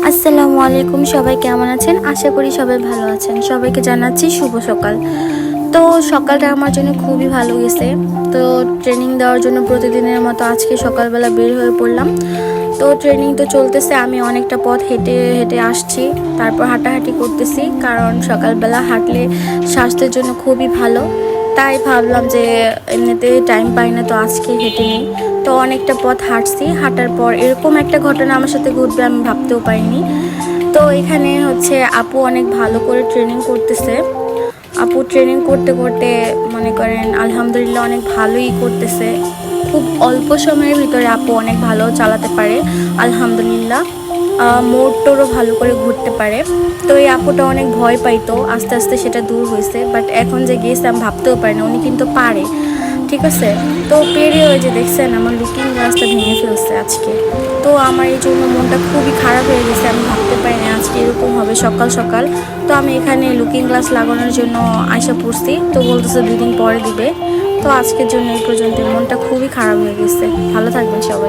আসসালামু আলাইকুম, সবাই কেমন আছেন? আশা করি সবাই ভালো আছেন। সবাইকে জানাচ্ছি শুভ সকাল। তো সকালটা আমার জন্য খুবই ভালো গেছে। তো ট্রেনিং দেওয়ার জন্য প্রতিদিনের মতো আজকে সকালবেলা বের হয়ে পড়লাম। তো ট্রেনিং তো চলতেছে, আমি অনেকটা পথ হেঁটে হেঁটে আসছি, তারপর হাঁটাহাঁটি করতেছি, কারণ সকালবেলা হাঁটলে স্বাস্থ্যের জন্য খুবই ভালো। তাই ভাবলাম যে এমনিতে টাইম পাই না, তো আজকে হেঁটে নিই। তো অনেকটা পথ হাঁটছি, হাঁটার পর এরকম একটা ঘটনা আমার সাথে ঘটবে আমি ভাবতেও পারিনি। তো এখানে হচ্ছে আপু অনেক ভালো করে ট্রেনিং করতেছে। আপু ট্রেনিং করতে করতে মনে করেন আলহামদুলিল্লাহ অনেক ভালোই করতেছে। খুব অল্প সময়ের ভিতরে আপু অনেক ভালো চালাতে পারে আলহামদুলিল্লাহ। মোটরও ভালো করে ঘুরতে পারে। তো এই আপুটা অনেক ভয় পাইতো, আস্তে আস্তে সেটা দূর হয়েছে, বাট এখন যে গেছে আমি ভাবতেও পারি না, উনি কিন্তু পারে। ঠিক আছে। তো পেরিয়ে ওই যে দেখছেন আমার লুকিং গ্লাসটা ভেঙে ফেলছে আজকে। তো আমার এই জন্য মনটা খুবই খারাপ হয়ে গেছে, আমি ভাবতে পারি না আজকে এরকম হবে সকাল সকাল। তো আমি এখানে লুকিং গ্লাস লাগানোর জন্য আয়সা পড়ছি, তো বলতেছে 2 দিন পরে দিবে। তো আজকের জন্য এই পর্যন্ত, মনটা খুবই খারাপ হয়ে গেছে। ভালো থাকবেন সবাই।